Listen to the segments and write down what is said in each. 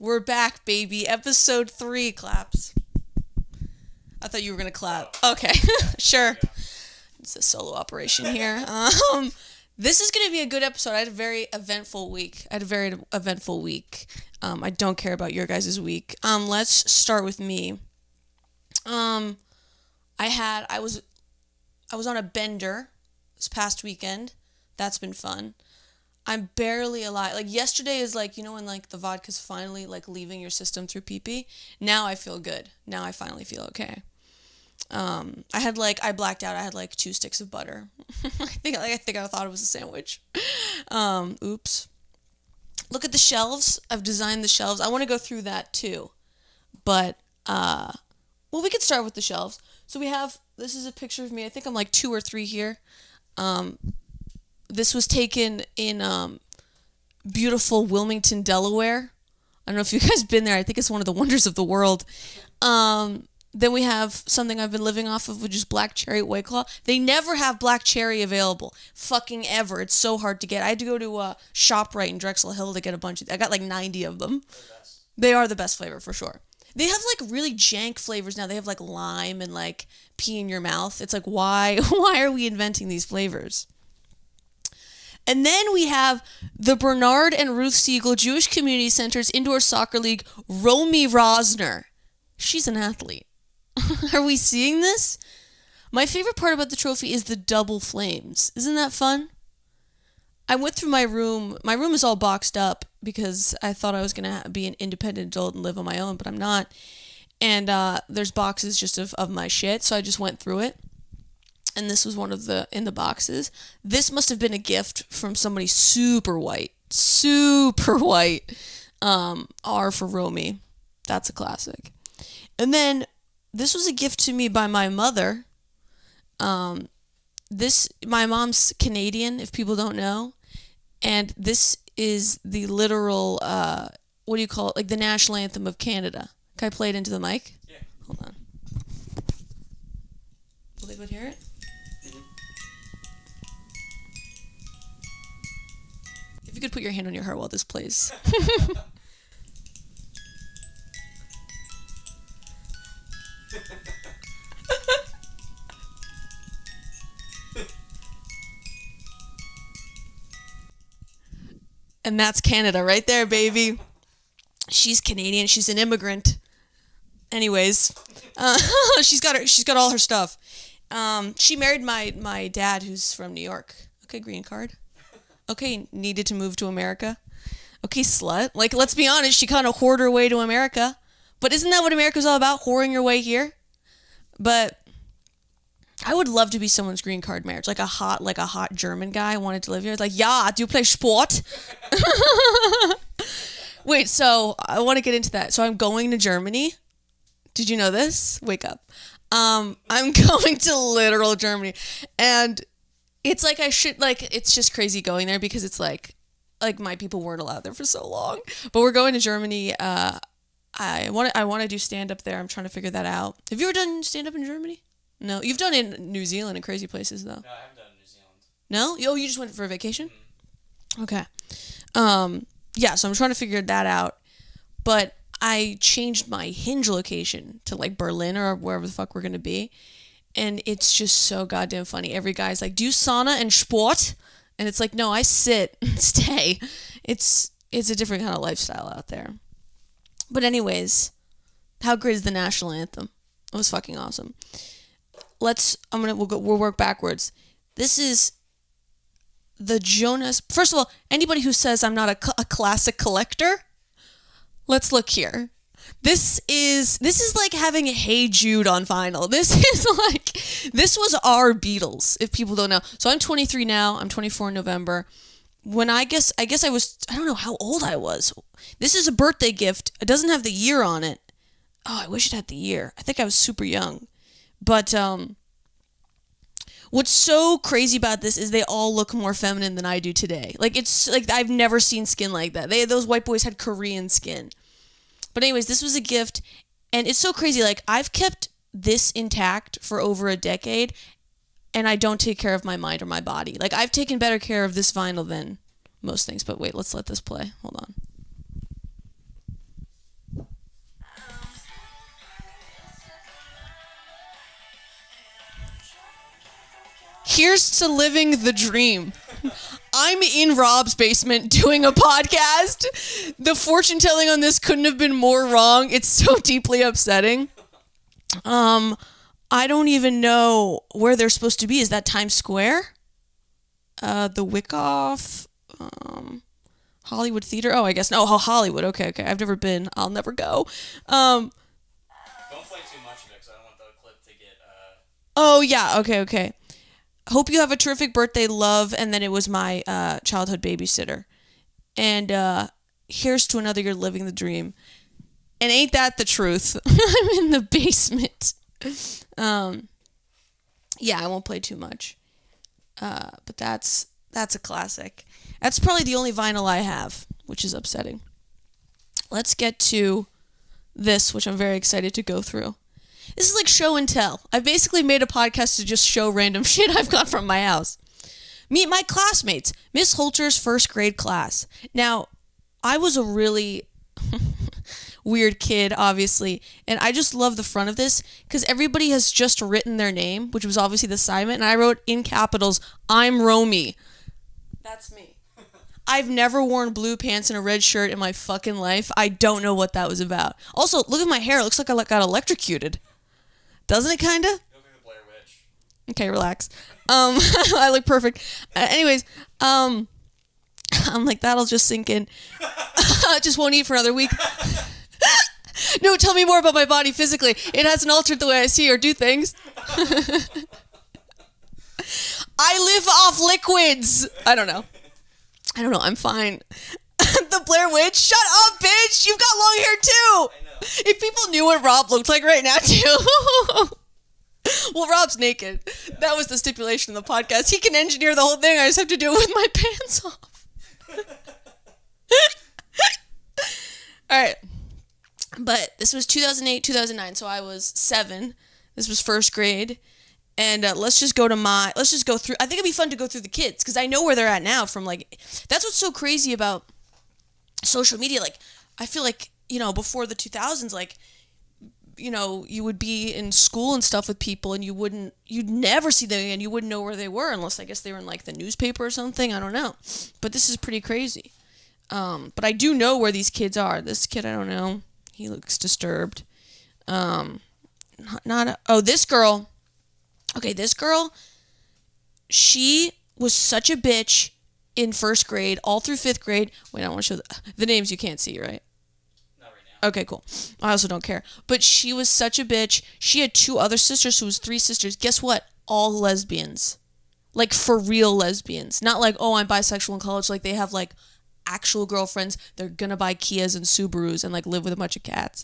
We're back, baby. Episode 3. Claps. I thought you were going to clap. Okay. Sure. It's a solo operation here. This is going to be a good episode. I had a very eventful week. I don't care about your guys' week. Let's start with me. I was on a bender this past weekend. That's been fun. I'm barely alive. Like, yesterday is like, you know, when like the vodka's finally like leaving your system through pee-pee. Now I feel good. Now I finally feel okay. I blacked out. I had like 2 sticks of butter. I think I thought it was a sandwich. Oops. Look at the shelves. I've designed the shelves. I want to go through that too. But, we could start with the shelves. So this is a picture of me. I think I'm like 2 or 3 here. This was taken in, beautiful Wilmington, Delaware. I don't know if you guys been there. I think it's one of the wonders of the world. Then we have something I've been living off of, which is Black Cherry White Claw. They never have Black Cherry available. Fucking ever. It's so hard to get. I had to go to ShopRite in Drexel Hill to get a bunch of... I got like 90 of them. They are the best flavor for sure. They have like really jank flavors now. They have like lime and like pee in your mouth. It's like, why are we inventing these flavors? And then we have the Bernard and Ruth Siegel Jewish Community Center's Indoor Soccer League, Romy Rosner. She's an athlete. Are we seeing this? My favorite part about the trophy is the double flames. Isn't that fun? I went through my room. My room is all boxed up because I thought I was going to be an independent adult and live on my own, but I'm not. And there's boxes just of my shit, so I just went through it. And this was one of in the boxes. This must have been a gift from somebody super white. Super white. R for Romy. That's a classic. And then this was a gift to me by my mother. My mom's Canadian, if people don't know. And this is the literal, what do you call it? Like the national anthem of Canada. Can I play it into the mic? Yeah. Hold on. Will they hear it? Mm-hmm. If you could put your hand on your heart while this plays. And that's Canada right there, baby. She's Canadian. She's an immigrant. Anyways, she's got all her stuff. She married my dad, who's from New York. Okay, green card. Okay, needed to move to America. Okay, slut. Like, let's be honest, she kind of whored her way to America. But isn't that what America's all about? Whoring your way here? But I would love to be someone's green card marriage. Like a hot German guy wanted to live here. It's like, yeah, do you play sport? Wait, so I want to get into that. So I'm going to Germany. Did you know this? Wake up. I'm going to literal Germany. And it's like it's just crazy going there because it's like my people weren't allowed there for so long. But we're going to Germany. I want to do stand-up there. I'm trying to figure that out. Have you ever done stand-up in Germany? No. You've done it in New Zealand and crazy places, though. No, I haven't done New Zealand. No? Oh, you just went for a vacation? Mm-hmm. Okay. Yeah, so I'm trying to figure that out. But I changed my Hinge location to, like, Berlin or wherever the fuck we're going to be. And it's just so goddamn funny. Every guy's like, do you sauna and sport? And it's like, no, I sit and stay. It's a different kind of lifestyle out there. But anyways, how great is the national anthem? It was fucking awesome. We'll work backwards. This is the Jonas. First of all, anybody who says I'm not a classic collector, let's look here. This is like having Hey Jude on vinyl. This was our Beatles, if people don't know. So I'm 23 now. I'm 24 in November. When I guess I don't know how old I was. This is a birthday gift. It doesn't have the year on it. Oh, I wish it had the year. I think I was super young. But what's so crazy about this is they all look more feminine than I do today. Like, it's like I've never seen skin like that. Those white boys had Korean skin. But anyways, this was a gift, and it's so crazy. Like, I've kept this intact for over a decade, and I don't take care of my mind or my body. Like, I've taken better care of this vinyl than most things. But wait, let's let this play. Hold on. Here's to living the dream. I'm in Rob's basement doing a podcast. The fortune telling on this couldn't have been more wrong. It's so deeply upsetting. I don't even know where they're supposed to be. Is that Times Square? The Wyckoff? Hollywood Theater? Oh, I guess. No, Hollywood. Okay. I've never been. I'll never go. Don't play too much of it because I don't want the clip to get... Oh, yeah. Okay. Hope you have a terrific birthday, love. And then it was my childhood babysitter. And here's to another year living the dream. And ain't that the truth? I'm in the basement. Yeah, I won't play too much. But that's a classic. That's probably the only vinyl I have, which is upsetting. Let's get to this, which I'm very excited to go through. This is like show and tell. I've basically made a podcast to just show random shit I've got from my house. Meet my classmates, Miss Holter's first grade class. Now, I was a really weird kid, obviously, and I just love the front of this because everybody has just written their name, which was obviously the assignment, and I wrote in capitals, "I'm Romy." That's me. I've never worn blue pants and a red shirt in my fucking life. I don't know what that was about. Also, look at my hair. It looks like I got electrocuted. Doesn't it, kinda? You look like the Blair Witch. Okay, relax. I look perfect. Anyways, I'm like, that'll just sink in. I just won't eat for another week. No, tell me more about my body physically. It hasn't altered the way I see or do things. I live off liquids. I don't know. I'm fine. The Blair Witch? Shut up, bitch! You've got long hair too! I know. If people knew what Rob looked like right now too. Well, Rob's naked. That was the stipulation of the podcast. He can engineer the whole thing. I just have to do it with my pants off. Alright. But this was 2008, 2009, so I was 7. This was first grade. And let's just go through, I think it'd be fun to go through the kids, because I know where they're at now from, like, that's what's so crazy about social media. Like, I feel like, before the 2000s, like, you would be in school and stuff with people, and you'd never see them again. You wouldn't know where they were, unless I guess they were in, like, the newspaper or something. I don't know. But this is pretty crazy. But I do know where these kids are. This kid, I don't know. He looks disturbed. This girl. Okay, this girl, she was such a bitch in first grade, all through 5th grade. Wait, I want to show the names you can't see, right? Not right now. Okay, cool. I also don't care. But she was such a bitch. She had 2 other sisters, so it was 3 sisters. Guess what? All lesbians. Like, for real lesbians. Not like, oh, I'm bisexual in college. Like, they have, like, actual girlfriends. They're gonna buy Kias and Subarus and, like, live with a bunch of cats.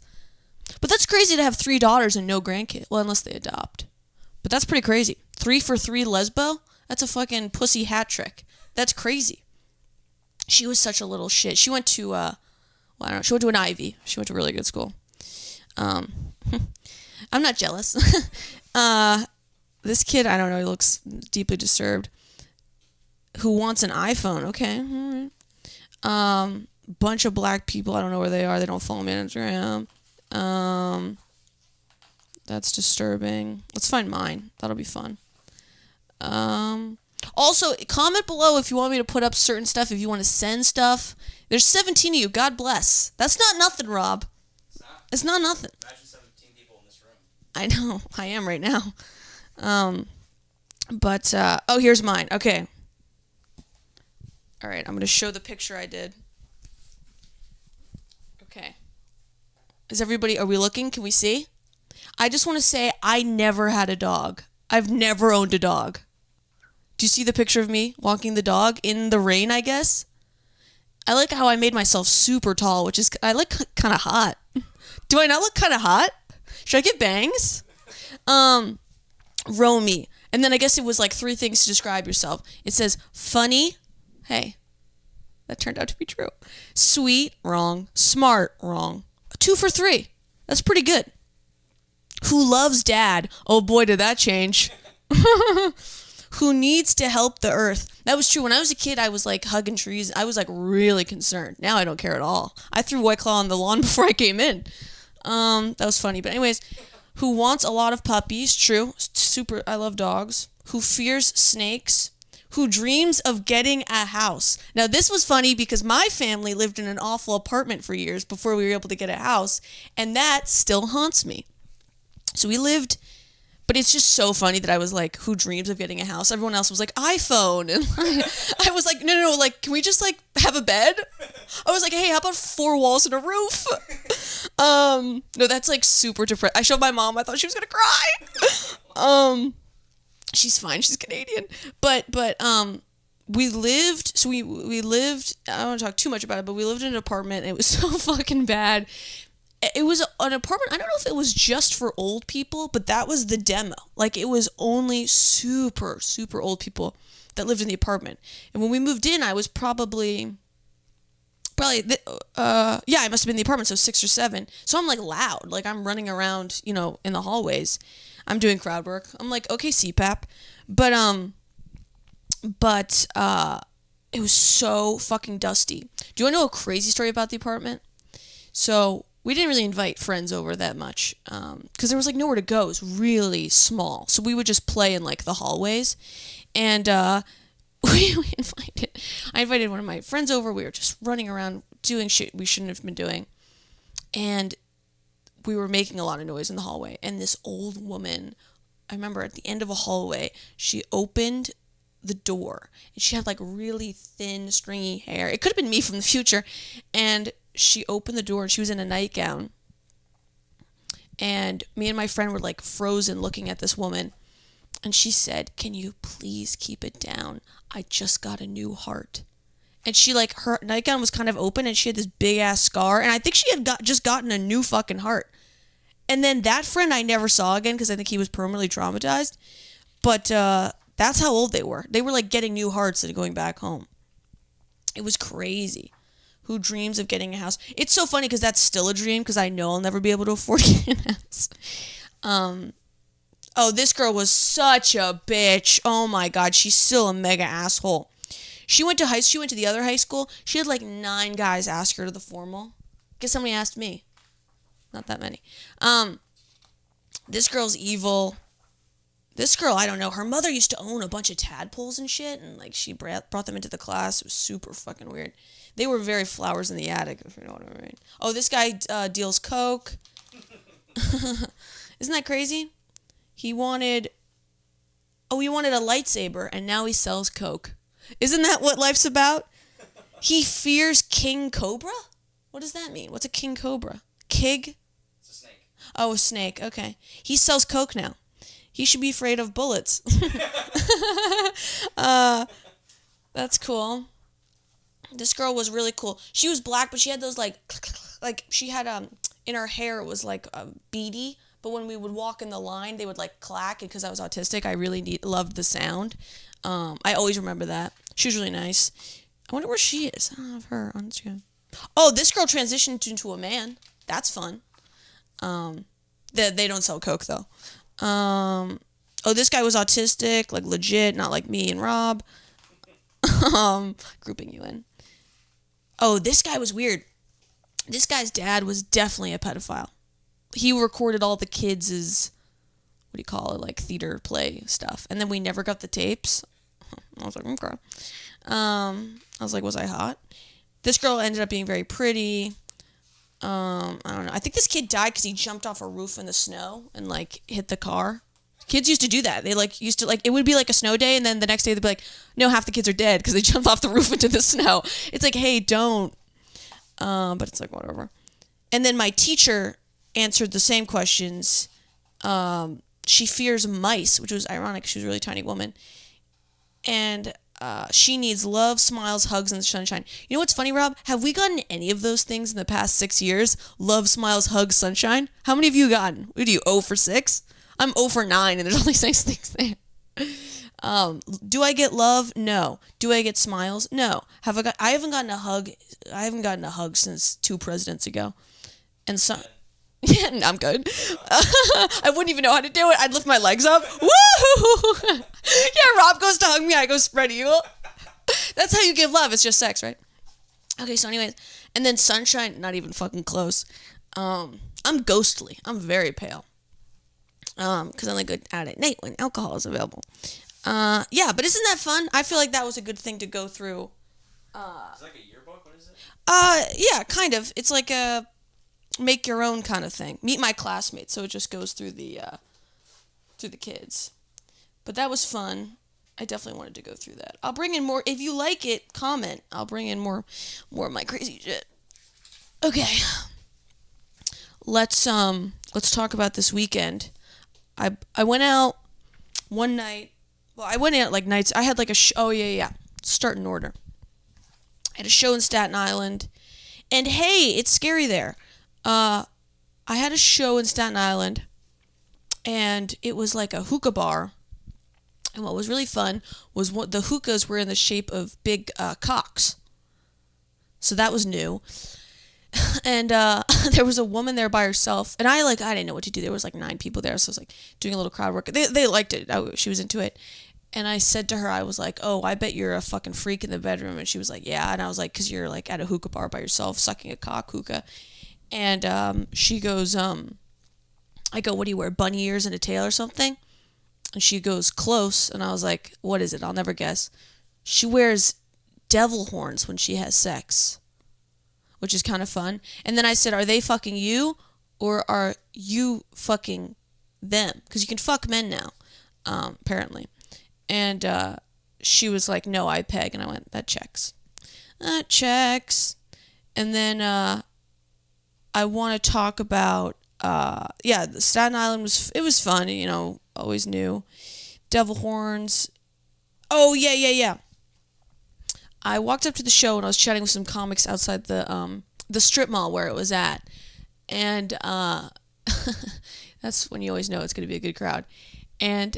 But that's crazy to have 3 daughters and no grandkid. Well, unless they adopt. But that's pretty crazy. 3 for 3 lesbo? That's a fucking pussy hat trick. That's crazy. She was such a little shit. She went to, I don't know, she went to an Ivy. She went to a really good school. I'm not jealous. This kid, I don't know, he looks deeply disturbed. Who wants an iPhone? Okay, all right. Bunch of black people, I don't know where they are. They don't follow me on Instagram. That's disturbing. Let's find mine. That'll be fun. Also, comment below if you want me to put up certain stuff, if you want to send stuff. There's 17 of you. God bless. That's not nothing, Rob. It's not nothing. Imagine 17 people in this room. I know. I am right now. Here's mine. Okay. All right. I'm going to show the picture I did. Okay. Are we looking? Can we see? I just want to say I never had a dog. I've never owned a dog. Do you see the picture of me walking the dog in the rain, I guess? I like how I made myself super tall, which is, I look kind of hot. Do I not look kind of hot? Should I get bangs? Romy. And then I guess it was like 3 things to describe yourself. It says funny. Hey, that turned out to be true. Sweet, wrong. Smart, wrong. 2 for 3. That's pretty good. Who loves dad? Oh boy, did that change. Who needs to help the earth? That was true. When I was a kid, I was like hugging trees. I was like really concerned. Now I don't care at all. I threw White Claw on the lawn before I came in. That was funny. But anyways, who wants a lot of puppies? True. Super. I love dogs. who fears snakes, who dreams of getting a house. Now, this was funny because my family lived in an awful apartment for years before we were able to get a house, and that still haunts me. So we lived, but it's just so funny that I was like, who dreams of getting a house? Everyone else was like, iPhone. And I was like, no, like, can we just like have a bed? I was like, hey, how about 4 walls and a roof? No, that's like super depressing. I showed my mom, I thought she was gonna cry. She's fine, she's Canadian. But we lived, so we lived, I don't want to talk too much about it, but we lived in an apartment, and it was so fucking bad. It was an apartment, I don't know if it was just for old people, but that was the demo. Like, it was only super, super old people that lived in the apartment. And when we moved in, I was probably, I must have been in the apartment, so 6 or 7. So I'm, like, loud. Like, I'm running around, in the hallways. I'm doing crowd work. I'm like, okay, CPAP. But it was so fucking dusty. Do you want to know a crazy story about the apartment? So we didn't really invite friends over that much because there was like nowhere to go. It was really small. So we would just play in like the hallways. And I invited one of my friends over. We were just running around doing shit we shouldn't have been doing. And we were making a lot of noise in the hallway. And this old woman, I remember at the end of a hallway, she opened the door. And she had like really thin, stringy hair. It could have been me from the future. And she opened the door and she was in a nightgown. And me and my friend were like frozen looking at this woman. And she said, "Can you please keep it down? I just got a new heart." And she like, her nightgown was kind of open and she had this big ass scar. And I think she had just gotten a new fucking heart. And then that friend I never saw again because I think he was permanently traumatized. But that's how old they were. They were like getting new hearts and going back home. It was crazy. Who dreams of getting a house? It's so funny because that's still a dream because I know I'll never be able to afford getting a house. This girl was such a bitch. Oh my God, she's still a mega asshole. She went to the other high school. She had like 9 guys ask her to the formal. Guess how many asked me? Not that many. This girl's evil. This girl, I don't know. Her mother used to own a bunch of tadpoles and shit, and like she brought them into the class. It was super fucking weird. They were very flowers in the attic, if you know what I mean. Oh, this guy deals coke. Isn't that crazy? He wanted a lightsaber, and now he sells coke. Isn't that what life's about? He fears King Cobra? What does that mean? What's a King Cobra? Kig? It's a snake. Oh, a snake. Okay. He sells coke now. He should be afraid of bullets. That's cool. This girl was really cool. She was black, but she had those like she had in her hair it was like beady. But when we would walk in the line, they would like clack. And because I was autistic, I really loved the sound. I always remember that. She was really nice. I wonder where she is. I don't have her on Instagram. Oh, this girl transitioned into a man. That's fun. They don't sell coke though. This guy was autistic, like legit, not like me and Rob. Grouping you in. Oh, this guy was weird. This guy's dad was definitely a pedophile. He recorded all the kids' what do you call it, like theater play stuff. And then we never got the tapes. I was like, okay. I was like, was I hot? This girl ended up being very pretty. I don't know. I think this kid died because he jumped off a roof in the snow and like hit the car. Kids used to do that. They like used to like, it would be like a snow day, and then the next day they'd be like, no, half the kids are dead because they jumped off the roof into the snow. It's like, hey, don't. But it's like, whatever. And then my teacher answered the same questions. She fears mice, which was ironic. She was a really tiny woman. And she needs love, smiles, hugs, and sunshine. You know what's funny, Rob? Have we gotten any of those things in the past 6 years? Love, smiles, hugs, sunshine? How many have you gotten? What are you, 0 for 6? I'm 0 for 9, and there's only 6 things there. Do I get love? No. Do I get smiles? No. I haven't gotten a hug. I haven't gotten a hug since 2 presidents ago. And so, yeah, I'm good. I wouldn't even know how to do it. I'd lift my legs up. Woo! Yeah, Rob goes to hug me. I go spread eagle. That's how you give love. It's just sex, right? Okay, so anyways. And then sunshine, not even fucking close. I'm ghostly. I'm very pale. Because I'm like good at night when alcohol is available. Yeah, but isn't that fun? I feel like that was a good thing to go through. It's like a yearbook. What is it? Yeah, kind of. It's like a make your own kind of thing. Meet my classmates, so it just goes through the kids. But that was fun. I definitely wanted to go through that. I'll bring in more. If you like it, comment. I'll bring in more of my crazy shit. Okay. Let's talk about this weekend. I went out one night. Well, I went out like nights. I had like a oh yeah. Start in order. I had a show in Staten Island. And hey, it's scary there. I had a show in Staten Island, and it was like a hookah bar. And what was really fun was what the hookahs were in the shape of big cocks. So that was new. And there was a woman there by herself, and I didn't know what to do. There was like 9 people there, so I was like doing a little crowd work. They liked it. She was into it. And I said to her, I was like, "Oh, I bet you're a fucking freak in the bedroom." And she was like, "Yeah." And I was like, "'Cause you're like at a hookah bar by yourself, sucking a cock hookah." And she goes, I go, "What do you wear, bunny ears and a tail or something?" And she goes, "Close." And I was like, "What is it? I'll never guess." She wears devil horns when she has sex, which is kind of fun. And then I said, "Are they fucking you, or are you fucking them? Because you can fuck men now, apparently." And she was like, "No, I peg." And I went, "That checks. That checks." And then I want to talk about, the Staten Island was fun, always new. Devil horns. Oh, yeah. I walked up to the show and I was chatting with some comics outside the strip mall where it was at. And that's when you always know it's going to be a good crowd. And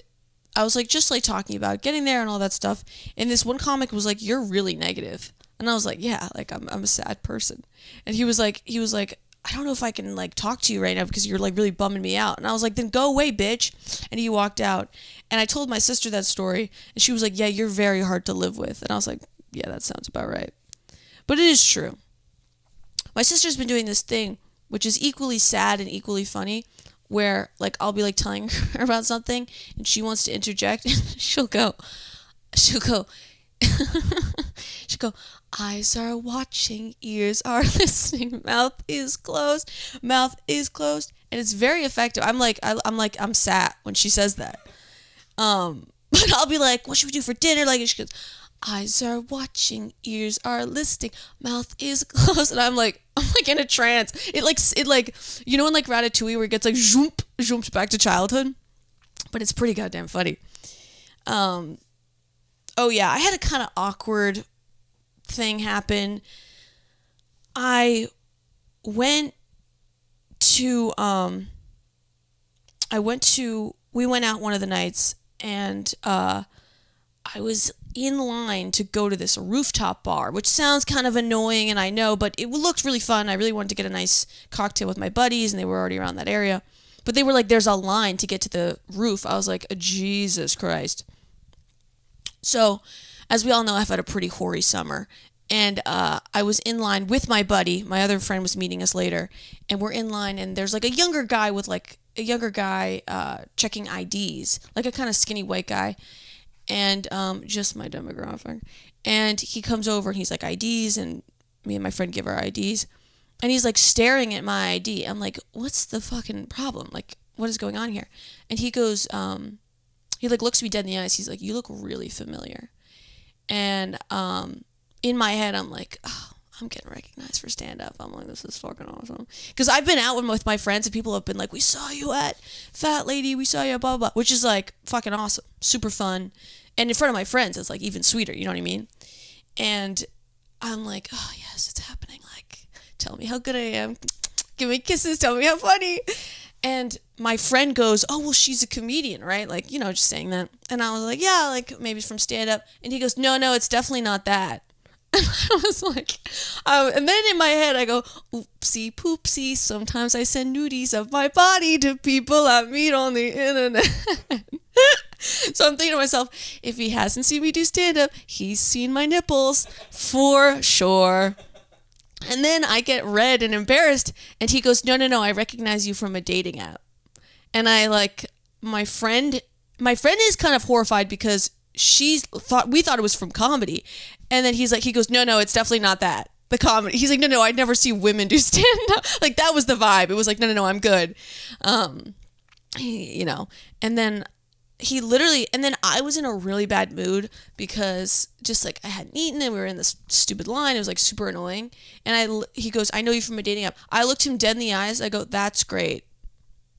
I was like, just like talking about getting there and all that stuff. And this one comic was like, "You're really negative." And I was like, "Yeah, like I'm a sad person." And he was like, "I don't know if I can like talk to you right now because you're like really bumming me out." And I was like, "Then go away, bitch." And he walked out. And I told my sister that story, and she was like, "Yeah, you're very hard to live with." And I was like, "Yeah, that sounds about right." But it is true. My sister's been doing this thing, which is equally sad and equally funny, where like I'll be like telling her about something and she wants to interject, and she'll go she'll go, "Eyes are watching, ears are listening, mouth is closed." And it's very effective. I'm sad when she says that. But I'll be like, "What should we do for dinner?" Like, she goes, "Eyes are watching, ears are listening, mouth is closed." And I'm like in a trance. It like in like Ratatouille where it gets like zooms back to childhood. But it's pretty goddamn funny. Oh yeah, I had a kind of awkward thing happen. I went to we went out one of the nights, and I was in line to go to this rooftop bar, which sounds kind of annoying, and I know, but it looked really fun. I really wanted to get a nice cocktail with my buddies, and they were already around that area. But they were like, "There's a line to get to the roof." I was like, Jesus Christ. So, as we all know, I've had a pretty hoary summer. And I was in line with my buddy. My other friend was meeting us later. And we're in line, and there's like a younger guy checking IDs. Like a kind of skinny white guy. And just my demographic. And he comes over, and he's like, "IDs," and me and my friend give our IDs. And he's like staring at my ID. I'm like, "What's the fucking problem? Like, what is going on here?" And he goes, he like looks me dead in the eyes. He's like, "You look really familiar." And in my head, I'm like, "Oh, I'm getting recognized for stand-up." I'm like, "This is fucking awesome." Because I've been out with my friends, and people have been like, "We saw you at Fat Lady. We saw you at blah, blah, blah," which is like fucking awesome. Super fun. And in front of my friends, it's like even sweeter. You know what I mean? And I'm like, "Oh, yes, it's happening. Like, tell me how good I am. Give me kisses. Tell me how funny." And my friend goes, "Oh, well, she's a comedian, right?" Like, just saying that. And I was like, "Yeah, like maybe from stand-up." And he goes, No, it's definitely not that." And I was like, and then in my head, I go, "Oopsie poopsie. Sometimes I send nudies of my body to people I meet on the internet." So I'm thinking to myself, if he hasn't seen me do stand-up, he's seen my nipples for sure. And then I get red and embarrassed, and he goes, No, I recognize you from a dating app." And I like, my friend is kind of horrified because we thought it was from comedy. And then he goes, no, it's definitely not that. The comedy. He's like, no, I'd never see women do stand up. Like, that was the vibe. It was like, no, I'm good. And then and then I was in a really bad mood because just like I hadn't eaten and we were in this stupid line. It was like super annoying. And he goes, I know you from a dating app. I looked him dead in the eyes. I go, that's great.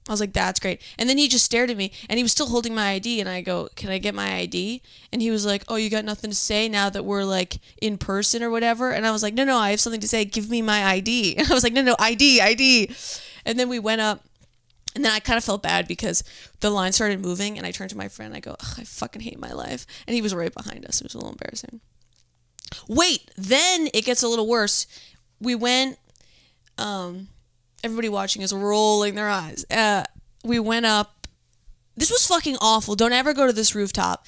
I was like, that's great. And then he just stared at me and he was still holding my ID. And I go, can I get my ID? And he was like, oh, you got nothing to say now that we're like in person or whatever? And I was like, no, I have something to say. Give me my ID. And I was like, no, ID. And then we went up. And then I kind of felt bad because the line started moving and I turned to my friend. I go, I fucking hate my life. And he was right behind us. It was a little embarrassing. Wait, then it gets a little worse. We went, everybody watching is rolling their eyes. We went up. This was fucking awful. Don't ever go to this rooftop.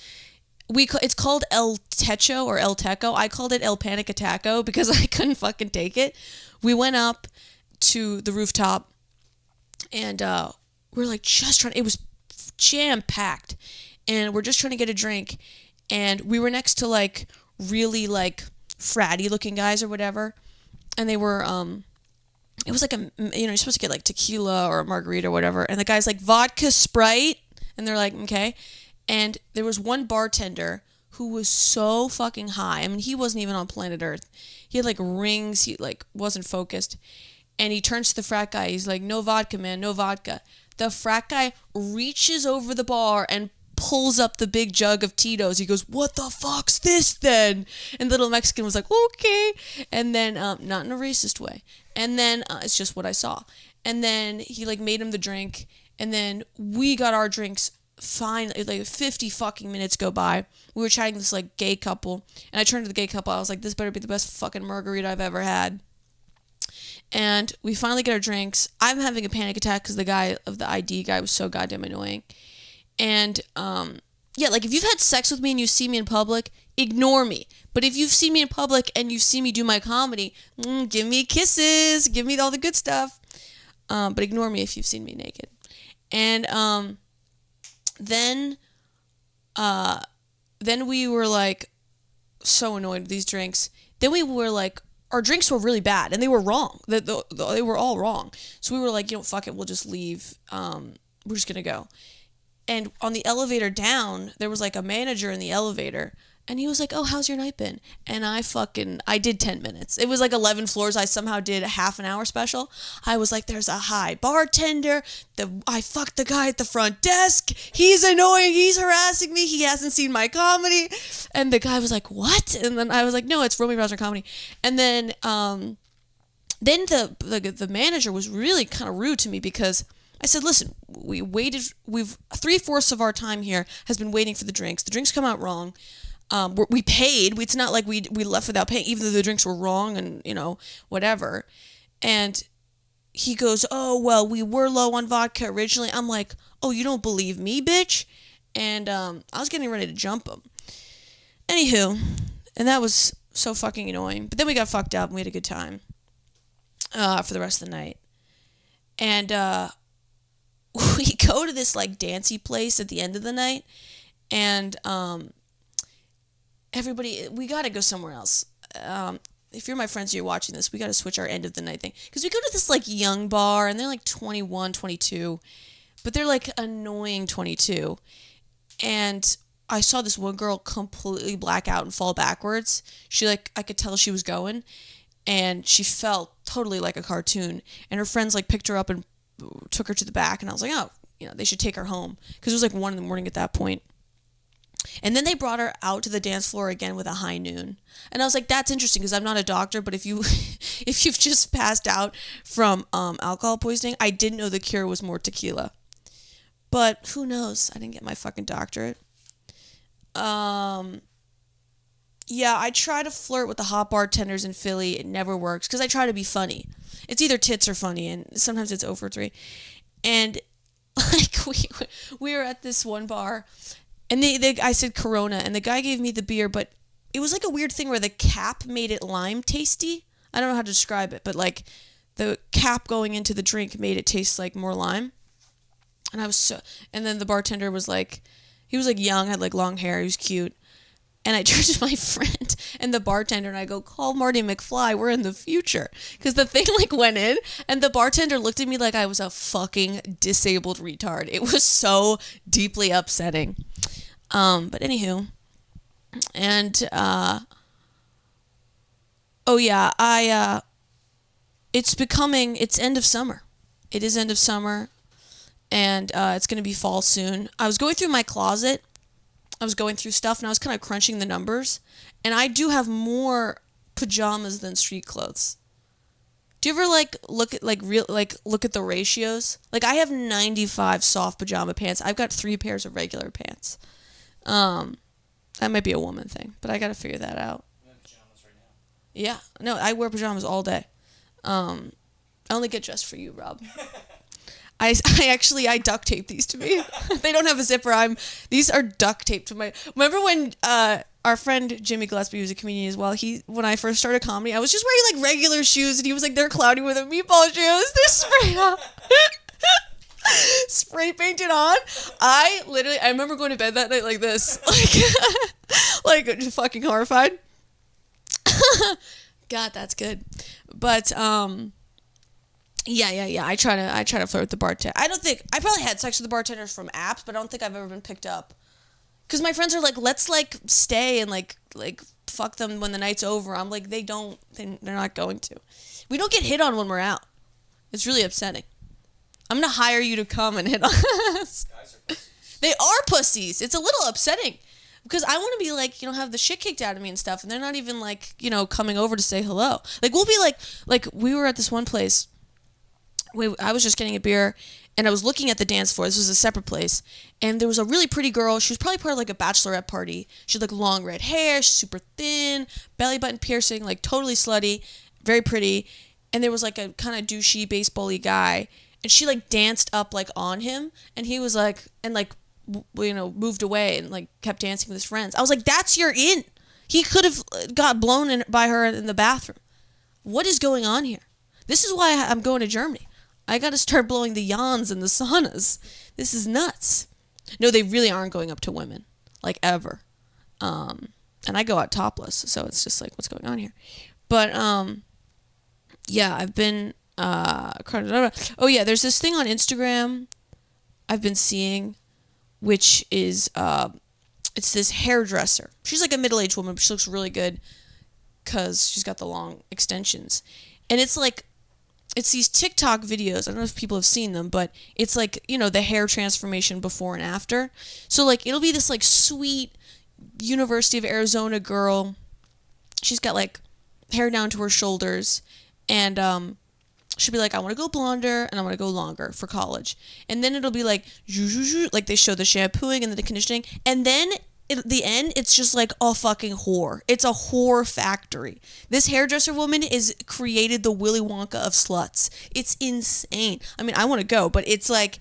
It's called El Techo or El Teco. I called it El Panic Attacko because I couldn't fucking take it. We went up to the rooftop and we're like just trying. It was jam packed, and we're just trying to get a drink. And we were next to like really like fratty looking guys or whatever, and they were it was like you're supposed to get like tequila or a margarita or whatever, and the guy's like vodka Sprite, and they're like okay, and there was one bartender who was so fucking high. I mean, he wasn't even on planet Earth. He had like rings. He like wasn't focused. And he turns to the frat guy. He's like, no vodka, man, no vodka. The frat guy reaches over the bar and pulls up the big jug of Tito's. He goes, what the fuck's this then? And the little Mexican was like, okay. And then, not in a racist way. And then, it's just what I saw. And then he like made him the drink. And then we got our drinks fine. Like 50 fucking minutes go by. We were chatting this like gay couple. And I turned to the gay couple. I was like, this better be the best fucking margarita I've ever had. And we finally get our drinks. I'm having a panic attack because the guy of the ID guy was so goddamn annoying. And, like if you've had sex with me and you see me in public, ignore me. But if you've seen me in public and you've seen me do my comedy, give me kisses, give me all the good stuff. But ignore me if you've seen me naked. And, then we were like so annoyed with these drinks. Then we were like, our drinks were really bad, and they were wrong. They were all wrong. So we were like, fuck it, we'll just leave. We're just going to go. And on the elevator down, there was like a manager in the elevator, and he was like, oh, how's your night been? And I did 10 minutes. It was like 11 floors. I somehow did a half an hour special. I was like, there's a high bartender. I fucked the guy at the front desk. He's annoying. He's harassing me. He hasn't seen my comedy. And the guy was like, what? And then I was like, no, it's Romy Browser comedy. And then the manager was really kind of rude to me because I said, listen, we've 3/4 of our time here has been waiting for the drinks. The drinks come out wrong. We paid. It's not like we left without paying, even though the drinks were wrong and, whatever. And he goes, oh, well, we were low on vodka originally. I'm like, oh, you don't believe me, bitch? And I was getting ready to jump him. Anywho, and that was so fucking annoying. But then we got fucked up and we had a good time for the rest of the night. And we go to this, like, dancey place at the end of the night. And everybody, we got to go somewhere else. If you're my friends and you're watching this, we got to switch our end of the night thing. Because we go to this, like, young bar, and they're, like, 21, 22. But they're, like, annoying 22. And I saw this one girl completely black out and fall backwards. She, like, I could tell she was going. And she felt totally like a cartoon. And her friends, like, picked her up and took her to the back. And I was like, oh, they should take her home. Because it was, like, 1 a.m. at that point. And then they brought her out to the dance floor again with a high noon. And I was like, that's interesting because I'm not a doctor, but if you've just passed out from alcohol poisoning, I didn't know the cure was more tequila. But who knows? I didn't get my fucking doctorate. Yeah, I try to flirt with the hot bartenders in Philly. It never works because I try to be funny. It's either tits or funny, and sometimes it's 0 for 3. And like we were at this one bar. And I said Corona, and the guy gave me the beer, but it was like a weird thing where the cap made it lime tasty. I don't know how to describe it, but like the cap going into the drink made it taste like more lime. And and then the bartender was like, he was like young, had like long hair, he was cute. And I turned to my friend and the bartender and I go, call Marty McFly. We're in the future. Because the thing like went in and the bartender looked at me like I was a fucking disabled retard. It was so deeply upsetting. But anywho. And, oh yeah, it's end of summer. It is end of summer. And it's going to be fall soon. I was going through my closet. I was going through stuff and I was kind of crunching the numbers. And I do have more pajamas than street clothes. Do you ever look at look at the ratios? Like I have 95 soft pajama pants. I've got 3 pairs of regular pants. That might be a woman thing, but I got to figure that out. You have pajamas right now. Yeah. No, I wear pajamas all day. I only get dressed for you, Rob. I duct tape these to me. They don't have a zipper. These are duct taped to my. Remember when our friend Jimmy Gillespie, who's a comedian as well, when I first started comedy, I was just wearing like regular shoes, and he was like, "They're cloudy with a meatball shoes. They're spray painted on." I remember going to bed that night like this, like fucking horrified. God, that's good, but Yeah. I try to flirt with the bartender. I probably had sex with the bartenders from apps, but I don't think I've ever been picked up. Cause my friends are like, let's like stay and like fuck them when the night's over. I'm like, they're not going to. We don't get hit on when we're out. It's really upsetting. I'm gonna hire you to come and hit on us. Guys are pussies. They are pussies. It's a little upsetting. Because I want to be like, have the shit kicked out of me and stuff, and they're not even like, coming over to say hello. Like we'll be like we were at this one place. I was just getting a beer, and I was looking at the dance floor. This was a separate place, and there was a really pretty girl. She was probably part of like a bachelorette party. She had like long red hair, super thin, belly button piercing, like totally slutty, very pretty. And there was like a kind of douchey baseball-y guy, and she like danced up like on him, and he was like, and like moved away and like kept dancing with his friends. I was like, that's your in. He could have got blown in by her in the bathroom. What is going on here? This is why I'm going to Germany. I got to start blowing the yawns in the saunas. This is nuts. No, they really aren't going up to women, like ever. And I go out topless, so it's just like, what's going on here? But yeah, I've been. Oh yeah, there's this thing on Instagram I've been seeing, which is it's this hairdresser. She's like a middle-aged woman, but she looks really good because she's got the long extensions, and it's like. It's these TikTok videos. I don't know if people have seen them, but it's like, the hair transformation before and after. So, like, it'll be this, like, sweet University of Arizona girl. She's got, like, hair down to her shoulders. And she'll be like, I want to go blonder and I want to go longer for college. And then it'll be like, like they show the shampooing and the conditioning. And then at the end, it's just like a fucking whore. It's a whore factory. This hairdresser woman is created the Willy Wonka of sluts. It's insane. I mean, I want to go, but it's like,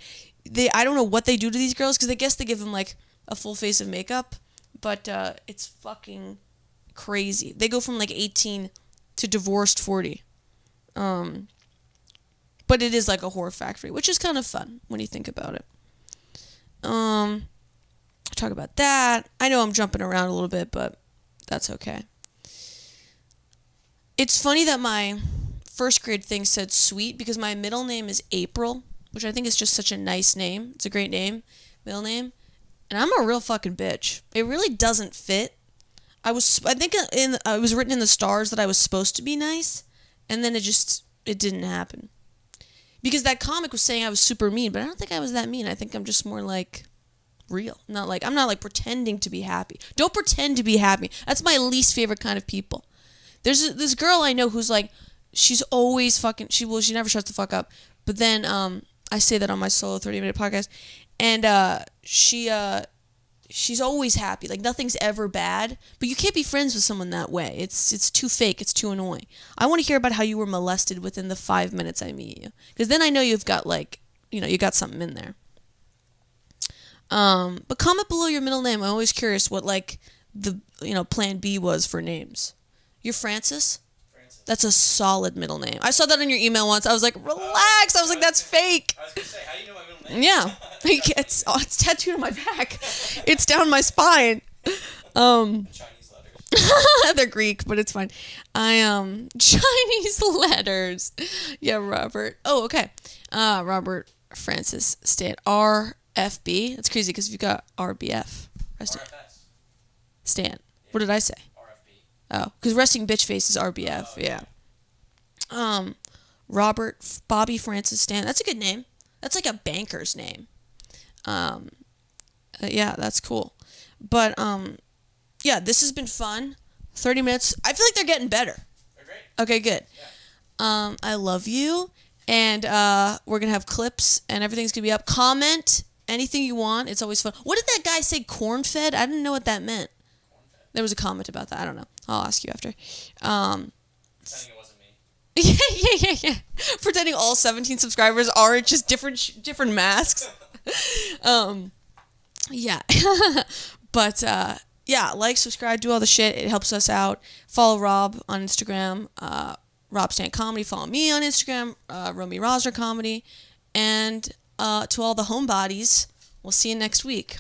I don't know what they do to these girls, because I guess they give them like a full face of makeup, but it's fucking crazy. They go from like 18 to divorced 40. But it is like a whore factory, which is kind of fun when you think about it. Talk about that. I know I'm jumping around a little bit, but that's okay. It's funny that my first grade thing said sweet, because my middle name is April, which I think is just such a nice name. It's a great name, middle name. And I'm a real fucking bitch. It really doesn't fit. I think it was written in the stars that I was supposed to be nice, and then it didn't happen. Because that comic was saying I was super mean, but I don't think I was that mean. I think I'm just more like real. I'm not like pretending to be happy. Don't pretend to be happy. That's my least favorite kind of people. There's this girl I know who's like, she's always fucking, she never shuts the fuck up. But then I say that on my solo 30-minute podcast, and she's always happy. Like nothing's ever bad. But you can't be friends with someone that way. It's too fake. It's too annoying. I want to hear about how you were molested within the 5 minutes I meet you, because then I know you've got you got something in there. But comment below your middle name. I'm always curious what the plan B was for names. You're Francis? Francis. That's a solid middle name. I saw that on your email once. I was like, relax. I was like, that's fake. I was going to say, how do you know my middle name? Yeah. It's tattooed on my back. It's down my spine. Chinese letters. They're Greek, but it's fine. Chinese letters. Yeah, Robert. Oh, okay. Robert Francis Stan RFB. That's crazy because you've got RBF. Resting RFS. Stan. What did I say? RFB. Oh, because resting bitch face is RBF. Oh, okay. Yeah. Robert Bobby Francis Stan. That's a good name. That's like a banker's name. Yeah, that's cool. But yeah, this has been fun. 30 minutes. I feel like they're getting better. They're great. Okay, good. Yeah. I love you, and we're gonna have clips, and everything's gonna be up. Comment anything you want. It's always fun. What did that guy say? Corn fed? I didn't know what that meant. Corn fed. There was a comment about that. I don't know. I'll ask you after. Pretending it wasn't me. Yeah. Pretending all 17 subscribers are just different masks. Yeah. But yeah, like, subscribe, do all the shit. It helps us out. Follow Rob on Instagram, Rob Stan Comedy. Follow me on Instagram, Romy Rosner Comedy. And to all the homebodies, we'll see you next week.